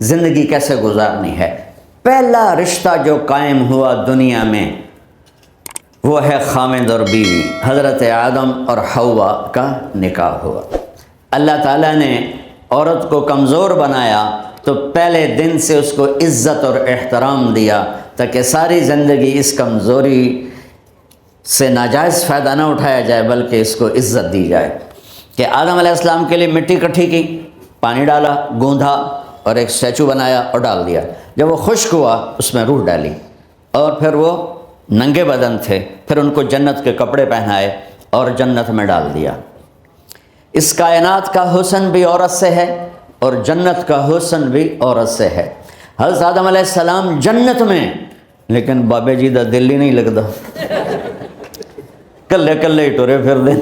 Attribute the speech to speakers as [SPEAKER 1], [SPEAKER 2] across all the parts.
[SPEAKER 1] زندگی کیسے گزارنی ہے۔ پہلا رشتہ جو قائم ہوا دنیا میں وہ ہے خامد اور بیوی، حضرت آدم اور حوا کا نکاح ہوا۔ اللہ تعالیٰ نے عورت کو کمزور بنایا تو پہلے دن سے اس کو عزت اور احترام دیا تاکہ ساری زندگی اس کمزوری سے ناجائز فائدہ نہ اٹھایا جائے بلکہ اس کو عزت دی جائے۔ کہ آدم علیہ السلام کے لیے مٹی اکٹھی کی، پانی ڈالا، گوندھا اور ایک اسٹیچو بنایا اور ڈال دیا۔ جب وہ خشک ہوا اس میں روح ڈالی اور پھر وہ ننگے بدن تھے، پھر ان کو جنت کے کپڑے پہنائے اور جنت میں ڈال دیا۔ اس کائنات کا حسن بھی عورت سے ہے اور جنت کا حسن بھی عورت سے ہے۔ حضرت آدم علیہ السلام جنت میں، لیکن بابے جی دا دل ہی نہیں لگتا، کلے کلے ہی ٹرے پھر دیں۔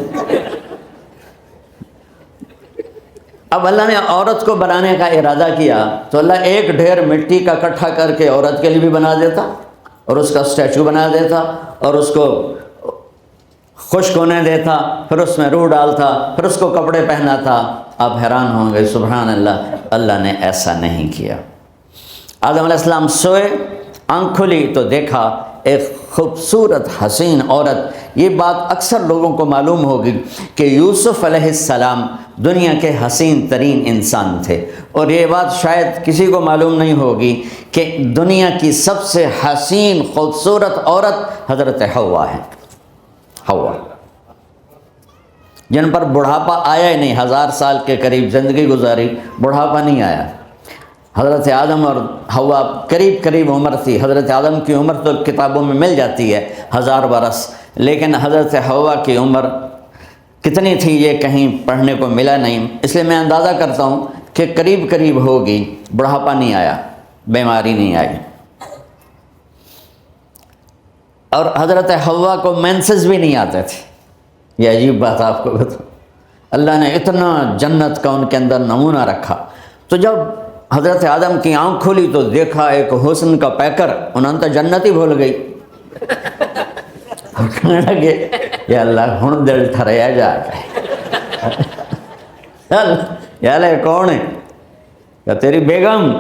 [SPEAKER 1] اب اللہ نے عورت کو بنانے کا ارادہ کیا تو اللہ ایک ڈھیر مٹی کا اکٹھا کر کے عورت کے لیے بھی بنا دیتا اور اس کا اسٹیچو بنا دیتا اور اس کو خشک ہونے دیتا، پھر اس میں روح ڈالتا، پھر اس کو کپڑے پہناتا۔ آپ حیران ہوں گے، سبحان اللہ، اللہ نے ایسا نہیں کیا۔ آدم علیہ السلام سوئے، آنکھ کھلی تو دیکھا ایک خوبصورت حسین عورت۔ یہ بات اکثر لوگوں کو معلوم ہوگی کہ یوسف علیہ السلام دنیا کے حسین ترین انسان تھے، اور یہ بات شاید کسی کو معلوم نہیں ہوگی کہ دنیا کی سب سے حسین خوبصورت عورت حضرت حوا ہے۔ حوا جن پر بڑھاپا آیا ہی نہیں، 1000 سال کے قریب زندگی گزاری، بڑھاپا نہیں آیا۔ حضرت آدم اور حوا قریب عمر تھی۔ حضرت آدم کی عمر تو کتابوں میں مل جاتی ہے 1000 برس، لیکن حضرت حوا کی عمر کتنی تھی یہ کہیں پڑھنے کو ملا نہیں، اس لیے میں اندازہ کرتا ہوں کہ قریب ہوگی۔ بڑھاپا نہیں آیا، بیماری نہیں آئی، اور حضرت حوا کو مینسز بھی نہیں آتے تھے۔ یہ عجیب بات آپ کو بتاؤں، اللہ نے اتنا جنت کا ان کے اندر نمونہ رکھا۔ تو جب حضرت آدم کی آنکھ کھلی تو دیکھا ایک حسن کا پیکر، انہوں تو جنت ہی بھول گئی۔ کہنے لگے یا اللہ ہن دل ٹھریا جا کے، یا اللہ کون ہے؟ کہ تیری بیگم۔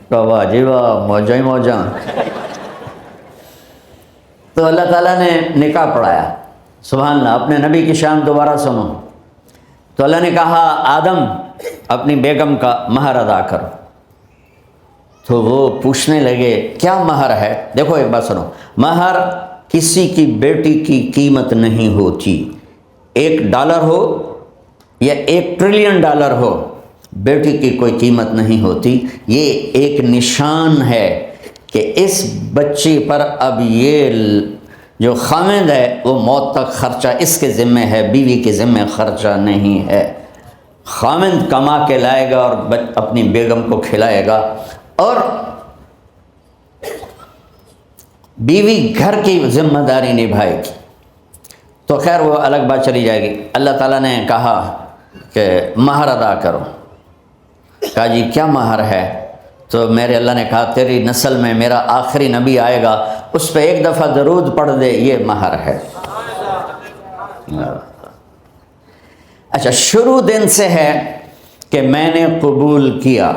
[SPEAKER 1] کہ واہ جی واہ، موجاں ہی موجاں۔ تو اللہ تعالیٰ نے نکاح پڑھایا۔ سبحان اللہ، اپنے نبی کی شان دوبارہ سنو۔ تو اللہ نے کہا آدم اپنی بیگم کا مہر ادا کرو۔ تو وہ پوچھنے لگے کیا مہر ہے؟ دیکھو ایک بات سنو، مہر کسی کی بیٹی کی قیمت نہیں ہوتی۔ $1 ہو یا $1 ٹریلین ہو، بیٹی کی کوئی قیمت نہیں ہوتی۔ یہ ایک نشان ہے کہ اس بچی پر اب یہ جو خامد ہے وہ موت تک خرچہ اس کے ذمہ ہے، بیوی کے ذمہ خرچہ نہیں ہے۔ خامد کما کے لائے گا اور اپنی بیگم کو کھلائے گا، اور بیوی گھر کی ذمہ داری نبھائے گی۔ تو خیر وہ الگ بات چلی جائے گی۔ اللہ تعالیٰ نے کہا کہ مہر ادا کرو۔ کہا جی کیا مہر ہے؟ تو میرے اللہ نے کہا تیری نسل میں میرا آخری نبی آئے گا، اس پہ ایک دفعہ درود پڑھ دے، یہ مہر ہے۔ اچھا، شروع دن سے ہے کہ میں نے قبول کیا۔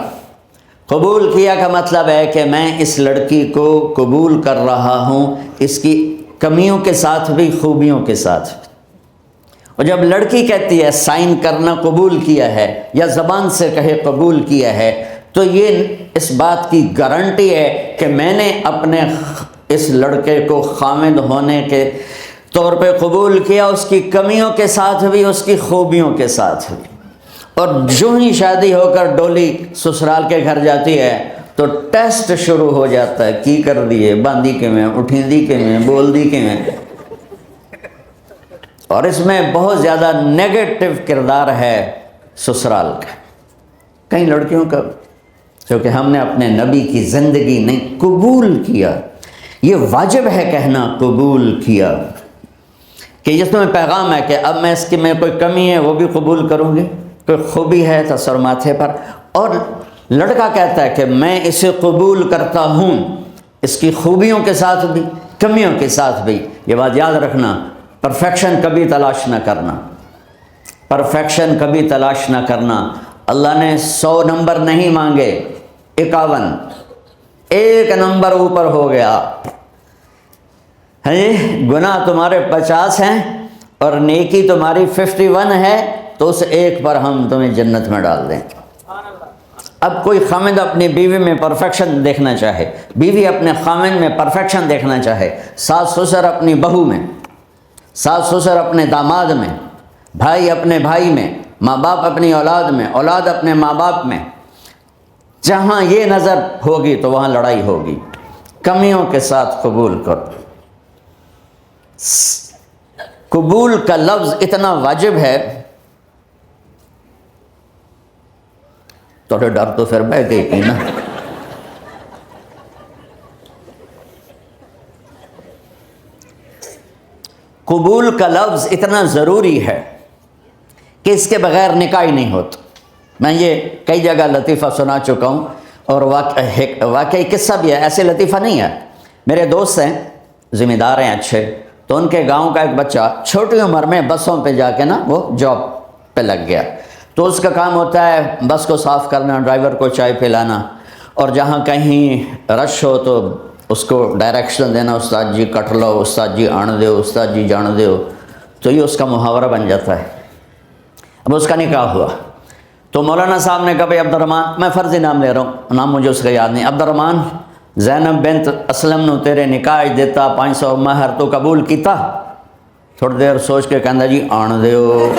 [SPEAKER 1] قبول کیا کا مطلب ہے کہ میں اس لڑکی کو قبول کر رہا ہوں، اس کی کمیوں کے ساتھ بھی خوبیوں کے ساتھ بھی۔ اور جب لڑکی کہتی ہے سائن کرنا قبول کیا ہے، یا زبان سے کہے قبول کیا ہے، تو یہ اس بات کی گارنٹی ہے کہ میں نے اپنے اس لڑکے کو خامد ہونے کے طور پہ قبول کیا، اس کی کمیوں کے ساتھ بھی، اس کی خوبیوں کے ساتھ بھی۔ اور جو ہی شادی ہو کر ڈولی سسرال کے گھر جاتی ہے تو ٹیسٹ شروع ہو جاتا ہے، کی کر دیے، باندھی کے میں، اٹھیندی کے میں، بول دی کے میں۔ اور اس میں بہت زیادہ نیگیٹو کردار ہے سسرال کا، کئی لڑکیوں کا، کیونکہ ہم نے اپنے نبی کی زندگی نہیں قبول کیا۔ یہ واجب ہے کہنا قبول کیا، کہ جس میں پیغام ہے کہ اب میں اس کی میں کوئی کمی ہے وہ بھی قبول کروں گی، کوئی خوبی ہے تو سر ماتھے پر۔ اور لڑکا کہتا ہے کہ میں اسے قبول کرتا ہوں، اس کی خوبیوں کے ساتھ بھی، کمیوں کے ساتھ بھی۔ یہ بات یاد رکھنا، پرفیکشن کبھی تلاش نہ کرنا، پرفیکشن کبھی تلاش نہ کرنا۔ اللہ نے 100 نمبر نہیں مانگے، 51، ایک نمبر اوپر ہو گیا ہے۔ گناہ تمہارے 50 ہیں اور نیکی تمہاری 51 ہے، تو اس ایک پر ہم تمہیں جنت میں ڈال دیں۔ اب کوئی خامد اپنی بیوی میں پرفیکشن دیکھنا چاہے، بیوی اپنے خامد میں پرفیکشن دیکھنا چاہے، ساس سسر اپنی بہو میں، ساس سسر اپنے داماد میں، بھائی اپنے بھائی میں، ماں باپ اپنی اولاد میں، اولاد اپنے ماں باپ میں، جہاں یہ نظر ہوگی تو وہاں لڑائی ہوگی۔ کمیوں کے ساتھ قبول کرو۔ قبول کا لفظ اتنا واجب ہے، تو ڈر تو پھر بہ گئی تھی نا۔ قبول کا لفظ اتنا ضروری ہے کہ اس کے بغیر نکاح ہی نہیں ہوتا۔ میں یہ کئی جگہ لطیفہ سنا چکا ہوں، اور واقعی قصہ بھی ہے، ایسے لطیفہ نہیں ہے۔ میرے دوست ہیں، ذمہ دار ہیں اچھے، تو ان کے گاؤں کا ایک بچہ چھوٹی عمر میں بسوں پہ جا کے نا وہ جاب پہ لگ گیا۔ تو اس کا کام ہوتا ہے بس کو صاف کرنا، ڈرائیور کو چائے پلانا، اور جہاں کہیں رش ہو تو اس کو ڈائریکشن دینا، استاد جی کٹ لو، استاد جی آن دیو، استاد جی جان دیو۔ تو یہ اس کا محاورہ بن جاتا ہے۔ اب اس کا نکاح ہوا تو مولانا صاحب نے کہا بھائی عبد الرحمن، میں فرضی نام لے رہا ہوں، نام مجھے اس کا یاد نہیں، عبد الرحمن زینب بنت اسلم نو تیرے نکاح دیتا 500 مہر تو قبول کیتا؟ تھوڑی دیر سوچ کے کہندا جی آن دیو۔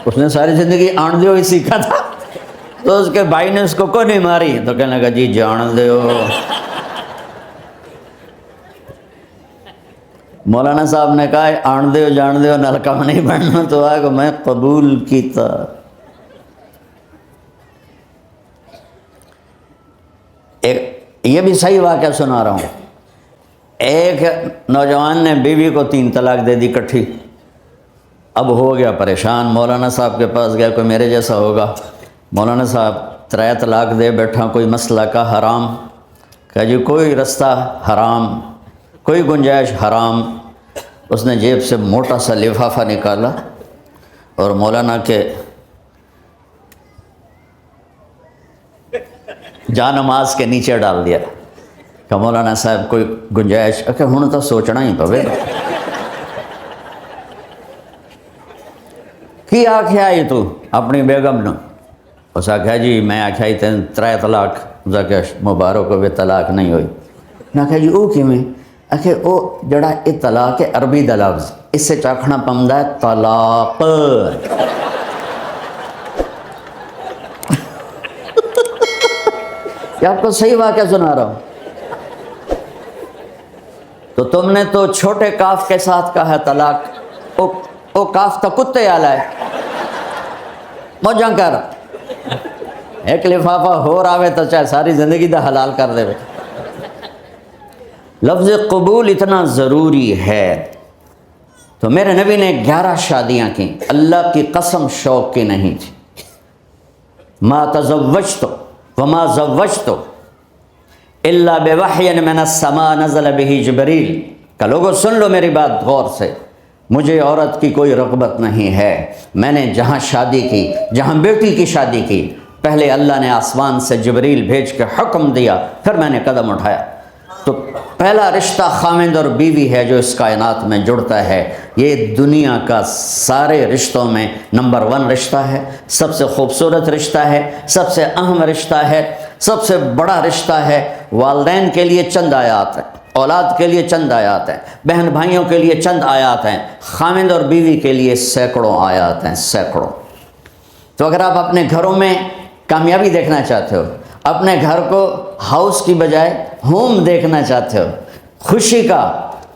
[SPEAKER 1] اس نے ساری زندگی آن دیو ہی سیکھا تھا۔ تو اس کے بھائی نے اس کو نہیں ماری، تو کہنے لگا جی جان دیو۔ مولانا صاحب نے کہا آن دیو جان دیو نال کم نہیں بننا، تو آگا میں قبول کیتا۔ یہ بھی صحیح واقعہ سنا رہا ہوں۔ ایک نوجوان نے بیوی کو 3 طلاق دے دی کٹھی، اب ہو گیا پریشان، مولانا صاحب کے پاس گیا، کوئی میرے جیسا ہوگا، مولانا صاحب 3 طلاق دے بیٹھا، کوئی مسئلہ کا حرام؟ کہا جی کوئی رستہ حرام، کوئی گنجائش حرام۔ اس نے جیب سے موٹا سا لفافہ نکالا اور مولانا کے جا نماز کے نیچے ڈال دیا کہ مولانا صاحب کوئی گنجائش؟ کہ ہن تو سوچنا ہی پوے کی آکھیا ہی تو اپنی بیگم نو؟ اس آکھیا جی میں آکھیا ہی تین 3 طلاق، اس آکھیا مبارک ہوئے طلاق نہیں ہوئی۔ میں آکھیا جی او کیویں؟ آکھے او جڑا یہ طلاق ہے عربی دا لفظ، اس سے چاکھنا پمدا ہے طلاق۔ کیا آپ کو صحیح واقعہ سنا رہا ہوں؟ تو تم نے تو چھوٹے کاف کے ساتھ کہا ہے طلاق، او کاف تا کتے آلا ہے، موجاں کر ایک لفافہ ہو راوے تو چاہے ساری زندگی دا حلال کر دے۔ لفظ قبول اتنا ضروری ہے۔ تو میرے نبی نے 11 شادیاں کی، اللہ کی قسم شوق کی نہیں تھی۔ ما تزوجت وما زوجت الا بوحی من السماء نزل به جبریل۔ کہ لوگوں سن لو میری بات غور سے، مجھے عورت کی کوئی رغبت نہیں ہے، میں نے جہاں شادی کی، جہاں بیٹی کی شادی کی، پہلے اللہ نے آسمان سے جبریل بھیج کے حکم دیا، پھر میں نے قدم اٹھایا۔ تو پہلا رشتہ خاوند اور بیوی ہے جو اس کائنات میں جڑتا ہے، یہ دنیا کا سارے رشتوں میں نمبر 1 رشتہ ہے، سب سے خوبصورت رشتہ ہے، سب سے اہم رشتہ ہے، سب سے بڑا رشتہ ہے۔ والدین کے لیے چند آیات ہیں، اولاد کے لیے چند آیات ہیں، بہن بھائیوں کے لیے چند آیات ہیں، خاوند اور بیوی کے لیے سینکڑوں آیات ہیں، سینکڑوں۔ تو اگر آپ اپنے گھروں میں کامیابی دیکھنا چاہتے ہو، اپنے گھر کو ہاؤس کی بجائے ہوم دیکھنا چاہتے ہو، خوشی کا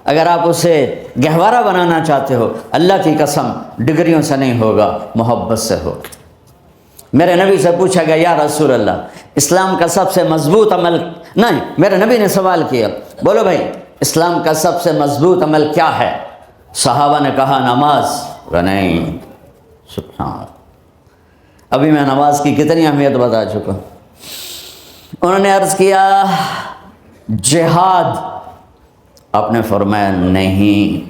[SPEAKER 1] اگر آپ اسے گہوارہ بنانا چاہتے ہو، اللہ کی قسم ڈگریوں سے نہیں ہوگا، محبت سے ہوگا۔ میرے نبی سے پوچھا گیا یا رسول اللہ اسلام کا سب سے مضبوط عمل، نہیں میرے نبی نے سوال کیا، بولو بھائی اسلام کا سب سے مضبوط عمل کیا ہے؟ صحابہ نے کہا نماز۔ نہیں سبحان اللہ، ابھی میں نماز کی کتنی اہمیت بتا چکا ہوں۔ انہوں نے عرض کیا جہاد، آپ نے فرمایا نہیں۔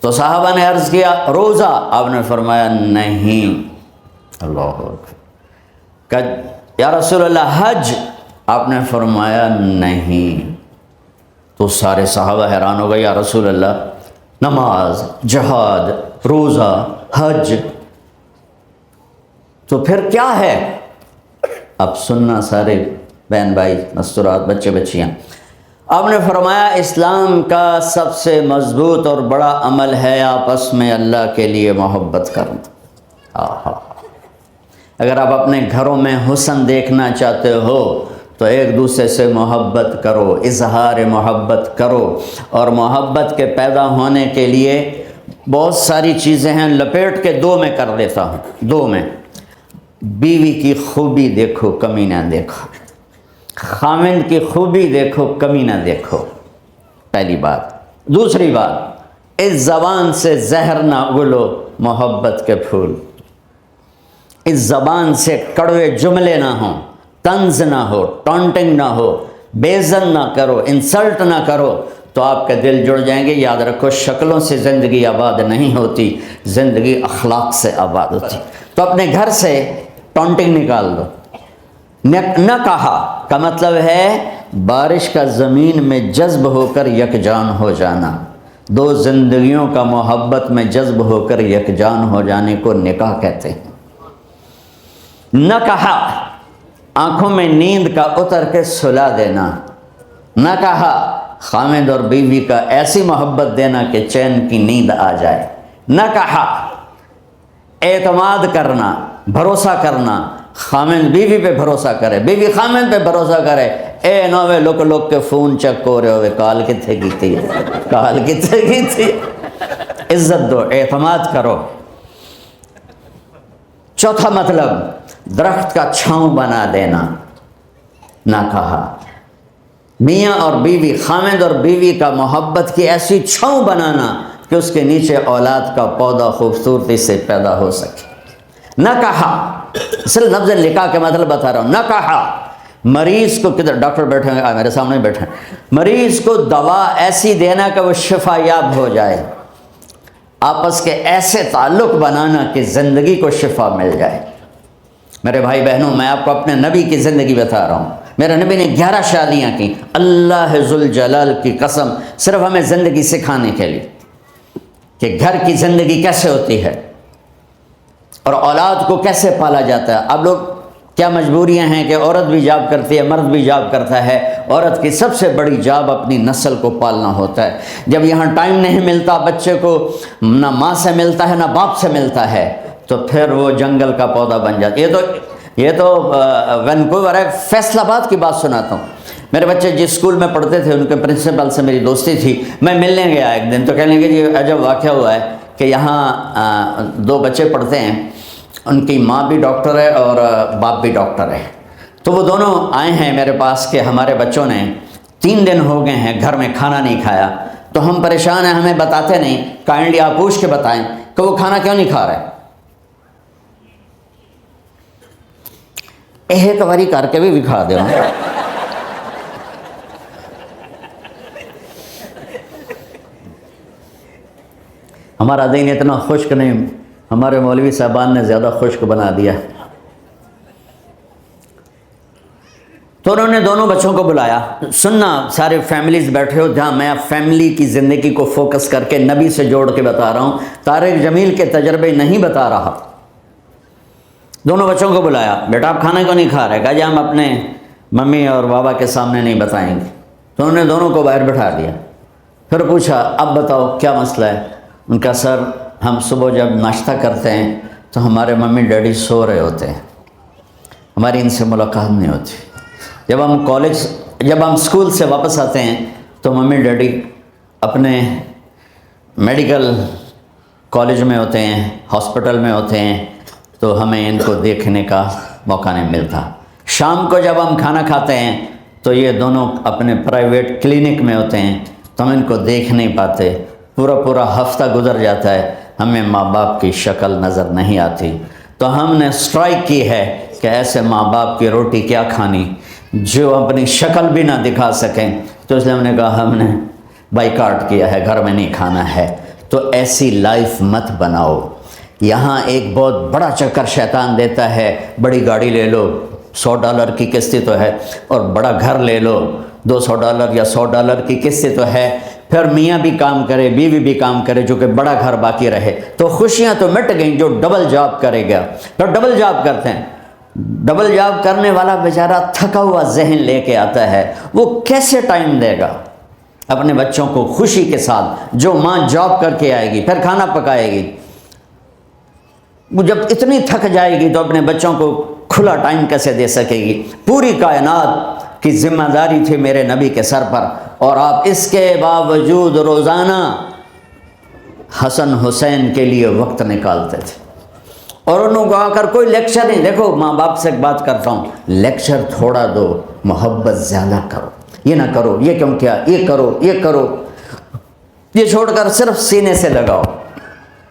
[SPEAKER 1] تو صحابہ نے عرض کیا روزہ، آپ نے فرمایا نہیں۔ اللہ اکبر۔ کہ یا رسول اللہ حج؟ آپ نے فرمایا نہیں۔ تو سارے صحابہ حیران ہو گئے، یا رسول اللہ نماز، جہاد، روزہ، حج، تو پھر کیا ہے؟ اب سننا سارے بہن بھائی، مستورات، بچے بچیاں، آپ نے فرمایا اسلام کا سب سے مضبوط اور بڑا عمل ہے آپس میں اللہ کے لیے محبت کرنا۔ اگر آپ اپنے گھروں میں حسن دیکھنا چاہتے ہو تو ایک دوسرے سے محبت کرو، اظہار محبت کرو، اور محبت کے پیدا ہونے کے لیے بہت ساری چیزیں ہیں، لپیٹ کے دو میں کر دیتا ہوں، دو میں۔ بیوی کی خوبی دیکھو، کمی نہ دیکھو، خامند کی خوبی دیکھو، کمی نہ دیکھو، پہلی بات۔ دوسری بات، اس زبان سے زہر نہ اگلو محبت کے پھول، اس زبان سے کڑوے جملے نہ ہوں، طنز نہ ہو، ٹانٹنگ نہ ہو، بیزن نہ کرو، انسلٹ نہ کرو، تو آپ کے دل جڑ جائیں گے۔ یاد رکھو، شکلوں سے زندگی آباد نہیں ہوتی، زندگی اخلاق سے آباد ہوتی۔ تو اپنے گھر سے ٹانٹنگ نکال دو۔ نہ کہا کا مطلب ہے بارش کا زمین میں جذب ہو کر یکجان ہو جانا۔ دو زندگیوں کا محبت میں جذب ہو کر یکجان ہو جانے کو نکاح کہتے ہیں۔ نہ کہا، آنکھوں میں نیند کا اتر کے سلا دینا۔ نہ کہا، خامد اور بیوی کا ایسی محبت دینا کہ چین کی نیند آ جائے۔ نہ کہا، اعتماد کرنا، بھروسہ کرنا، خامد بیوی پہ بھروسہ کرے، بیوی خامد پہ بھروسہ کرے۔ اے نوے لوک لوک کے فون چیک ہو رہے ہوئے، کال کتنے کی تھی، کال کتنے کی تھی۔ عزت دو، اعتماد کرو۔ چوتھا مطلب، درخت کا چھاؤں بنا دینا۔ نہ کہا، میاں اور بیوی، خامد اور بیوی کا محبت کی ایسی چھاؤں بنانا کہ اس کے نیچے اولاد کا پودا خوبصورتی سے پیدا ہو سکے۔ نہ کہا، صرف لفظ نکاح کے مطلب بتا رہا ہوں۔ نہ کہا، مریض کو، کدھر ڈاکٹر بیٹھے ہیں، میرے سامنے بیٹھے ہیں، مریض کو دوا ایسی دینا کہ وہ شفا یاب ہو جائے، آپس کے ایسے تعلق بنانا کہ زندگی کو شفا مل جائے۔ میرے بھائی بہنوں، میں آپ کو اپنے نبی کی زندگی بتا رہا ہوں۔ میرے نبی نے 11 شادیاں کی، اللہ ذوالجلال کی قسم، صرف ہمیں زندگی سکھانے کے لیے کہ گھر کی زندگی کیسے ہوتی ہے اور اولاد کو کیسے پالا جاتا ہے۔ اب لوگ کیا مجبوریاں ہیں کہ عورت بھی جاب کرتی ہے، مرد بھی جاب کرتا ہے۔ عورت کی سب سے بڑی جاب اپنی نسل کو پالنا ہوتا ہے۔ جب یہاں ٹائم نہیں ملتا بچے کو، نہ ماں سے ملتا ہے نہ باپ سے ملتا ہے، تو پھر وہ جنگل کا پودا بن جاتا ہے۔ یہ تو وینکوور ہے، فیصل آباد کی بات سناتا ہوں۔ میرے بچے جس اسکول میں پڑھتے تھے، ان کے پرنسپل سے میری دوستی تھی۔ میں ملنے گیا ایک دن، تو کہنے لگے جی عجب واقعہ ہوا ہے کہ یہاں 2 بچے پڑھتے ہیں، ان کی ماں بھی ڈاکٹر ہے اور باپ بھی ڈاکٹر ہے۔ تو وہ دونوں آئے ہیں میرے پاس کہ ہمارے بچوں نے 3 دن ہو گئے ہیں گھر میں کھانا نہیں کھایا، تو ہم پریشان ہیں، ہمیں بتاتے نہیں، کائنڈلی آپ پوچھ کے بتائیں کہ وہ کھانا کیوں نہیں کھا رہے۔ ایک باری کر کے بھی دکھا دے۔ ہمارا دین اتنا خشک نہیں، ہمارے مولوی صاحبان نے زیادہ خشک بنا دیا۔ تو انہوں نے دونوں بچوں کو بلایا۔ سننا، سارے فیملیز بیٹھے ہو جہاں میں فیملی کی زندگی کو فوکس کر کے نبی سے جوڑ کے بتا رہا ہوں، طارق جمیل کے تجربے نہیں بتا رہا۔ دونوں بچوں کو بلایا، بیٹا آپ کھانا کیوں نہیں کھا رہے؟ کہا جی ہم اپنے ممی اور بابا کے سامنے نہیں بتائیں گے۔ تو انہوں نے دونوں کو باہر بٹھا دیا، پھر پوچھا اب بتاؤ کیا مسئلہ ہے؟ ان کا سر، ہم صبح جب ناشتہ کرتے ہیں تو ہمارے ممی ڈیڈی سو رہے ہوتے ہیں، ہماری ان سے ملاقات نہیں ہوتی۔ جب ہم اسکول سے واپس آتے ہیں تو ممی ڈیڈی اپنے میڈیکل کالج میں ہوتے ہیں، ہاسپٹل میں ہوتے ہیں، تو ہمیں ان کو دیکھنے کا موقع نہیں ملتا۔ شام کو جب ہم کھانا کھاتے ہیں تو یہ دونوں اپنے پرائیویٹ کلینک میں ہوتے ہیں، تو ہم ان کو دیکھ نہیں پاتے۔ پورا ہفتہ گزر جاتا ہے، ہمیں ماں باپ کی شکل نظر نہیں آتی۔ تو ہم نے اسٹرائک کی ہے کہ ایسے ماں باپ کی روٹی کیا کھانی جو اپنی شکل بھی نہ دکھا سکیں۔ تو اس لیے ہم نے کہا ہم نے بائیکاٹ کیا ہے، گھر میں نہیں کھانا ہے۔ تو ایسی لائف مت بناؤ۔ یہاں ایک بہت بڑا چکر شیطان دیتا ہے، بڑی گاڑی لے لو، $100 کی قسط تو ہے، اور بڑا گھر لے لو، $200 یا $100 کی قسط تو ہے، پھر میاں بھی کام کرے، بیوی بھی کام کرے، جو کہ بڑا گھر باقی رہے، تو خوشیاں تو مٹ گئیں۔ جو ڈبل جاب کرے گا، تو ڈبل جاب کرتے ہیں، ڈبل جاب کرنے والا بیچارہ تھکا ہوا ذہن لے کے آتا ہے، وہ کیسے ٹائم دے گا اپنے بچوں کو خوشی کے ساتھ؟ جو ماں جاب کر کے آئے گی، پھر کھانا پکائے گی، وہ جب اتنی تھک جائے گی تو اپنے بچوں کو کھلا ٹائم کیسے دے سکے گی؟ پوری کائنات کی ذمہ داری تھی میرے نبی کے سر پر، اور آپ اس کے باوجود روزانہ حسن حسین کے لیے وقت نکالتے تھے، اور انہوں کو آ کر کوئی لیکچر نہیں۔ دیکھو ماں باپ سے ایک بات کرتا ہوں، لیکچر تھوڑا دو، محبت زیادہ کرو، یہ نہ کرو، یہ کیوں کیا، یہ کرو، یہ کرو، یہ چھوڑ کر صرف سینے سے لگاؤ،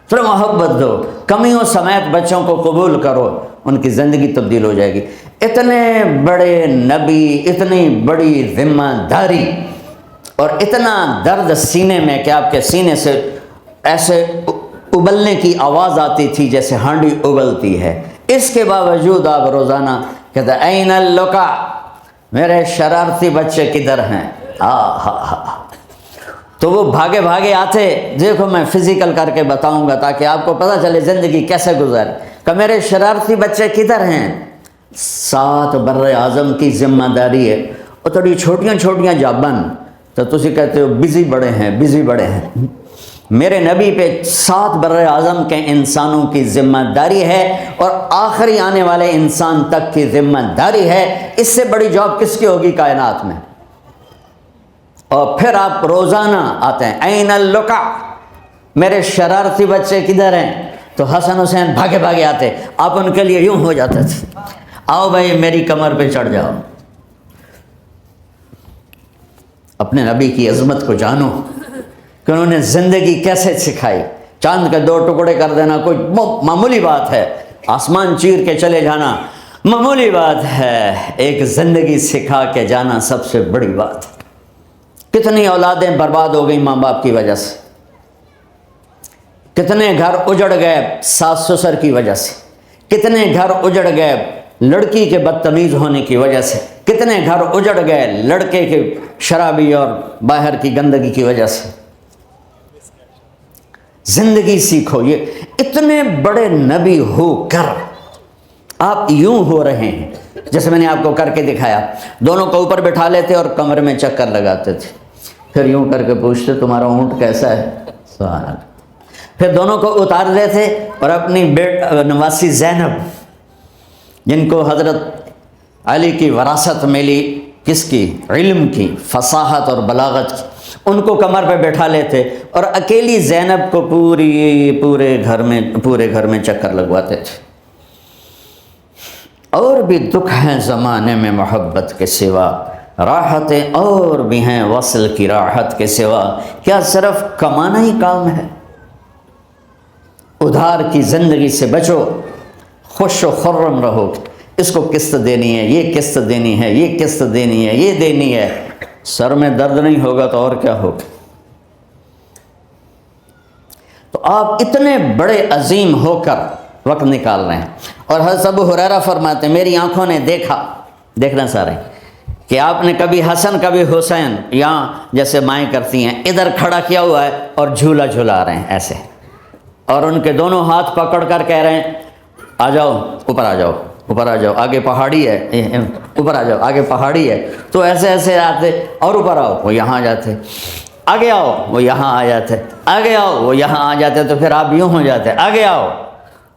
[SPEAKER 1] پھر محبت دو، کمیوں سمیت بچوں کو قبول کرو، ان کی زندگی تبدیل ہو جائے گی۔ اتنے بڑے نبی، اتنی بڑی ذمہ داری، اور اتنا درد سینے میں کہ آپ کے سینے سے ایسے ابلنے کی آواز آتی تھی جیسے ہانڈی ابلتی ہے، اس کے باوجود آپ روزانہ کہتے ہیں این اللقا، میرے شرارتی بچے کدھر ہیں؟ تو وہ بھاگے بھاگے آتے، دیکھو میں فزیکل کر کے بتاؤں گا تاکہ آپ کو پتہ چلے زندگی کیسے گزر، کہ میرے شرارتی بچے کدھر ہیں؟ 7 بر اعظم کی ذمہ داری ہے، اور تھوڑی چھوٹیاں چھوٹیاں جابن، تو تسی کہتے ہو بزی بڑے ہیں، بزی بڑے ہیں۔ میرے نبی پہ 7 بر اعظم کے انسانوں کی ذمہ داری ہے، اور آخری آنے والے انسان تک کی ذمہ داری ہے۔ اس سے بڑی جاب کس کی ہوگی کائنات میں؟ اور پھر آپ روزانہ آتے ہیں این اللقا، میرے شرارتی بچے کدھر ہیں؟ تو حسن حسین بھاگے بھاگے آتے، آپ ان کے لیے یوں ہو جاتے تھے، آؤ بھائی میری کمر پہ چڑھ جاؤ۔ اپنے نبی کی عظمت کو جانو کہ انہوں نے زندگی کیسے سکھائی۔ چاند کے 2 ٹکڑے کر دینا کوئی معمولی بات ہے، آسمان چیر کے چلے جانا معمولی بات ہے، ایک زندگی سکھا کے جانا سب سے بڑی بات ہے۔ کتنی اولادیں برباد ہو گئی ماں باپ کی وجہ سے، کتنے گھر اجڑ گئے ساس سسر کی وجہ سے، کتنے گھر اجڑ گئے لڑکی کے بدتمیز ہونے کی وجہ سے، کتنے گھر اجڑ گئے لڑکے کے شرابی اور باہر کی گندگی کی وجہ سے۔ زندگی سیکھو، یہ اتنے بڑے نبی ہو کر آپ یوں ہو رہے ہیں جیسے میں نے آپ کو کر کے دکھایا۔ دونوں کو اوپر بٹھا لیتے اور کمرے میں چکر لگاتے تھے، پھر یوں کر کے پوچھتے تمہارا اونٹ کیسا ہے؟ سبحان اللہ۔ پھر دونوں کو اتار دیتے اور اپنی نواسی زینب، جن کو حضرت علی کی وراثت ملی، کس کی؟ علم کی، فصاحت اور بلاغت کی، ان کو کمر پہ بیٹھا لیتے اور اکیلی زینب کو پورے گھر میں چکر لگواتے تھے۔ اور بھی دکھ ہیں زمانے میں محبت کے سوا، راحتیں اور بھی ہیں وصل کی راحت کے سوا، کیا صرف کمانا ہی کام ہے؟ ادھار کی زندگی سے بچو، خوش و خرم رہو، اس کو قسط دینی ہے، یہ قسط دینی ہے، یہ قسط دینی ہے، یہ دینی ہے، سر میں درد نہیں ہوگا تو اور کیا ہوگا؟ تو آپ اتنے بڑے عظیم ہو کر وقت نکال رہے ہیں۔ اور حضرت ابو ہریرہ فرماتے ہیں میری آنکھوں نے دیکھنا سارے کہ آپ نے کبھی حسن کبھی حسین یہاں جیسے مائیں کرتی ہیں ادھر کھڑا کیا ہوا ہے اور جھولا جھولا رہے ہیں ایسے، اور ان کے دونوں ہاتھ پکڑ کر کہہ رہے ہیں آ جاؤ اوپر، آ جاؤ اوپر، آ جاؤ، آگے پہاڑی ہے، اوپر آ جاؤ، آگے پہاڑی ہے۔ تو ایسے ایسے آتے اور اوپر آؤ، وہ یہاں آ جاتے، آگے آؤ، وہ یہاں آ جاتے، آگے آؤ، وہ یہاں آ جاتے، تو پھر آپ یوں ہو جاتے، آگے آؤ،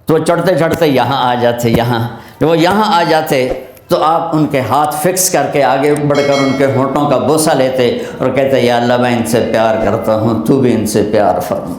[SPEAKER 1] تو چڑھتے چڑھتے یہاں آ جاتے، یہاں جب وہ یہاں آ جاتے تو آپ ان کے ہاتھ فکس کر کے آگے بڑھ کر ان کے ہونٹوں کا بوسہ لیتے اور کہتے یا اللہ میں ان سے پیار کرتا ہوں، تو بھی ان سے پیار فرما۔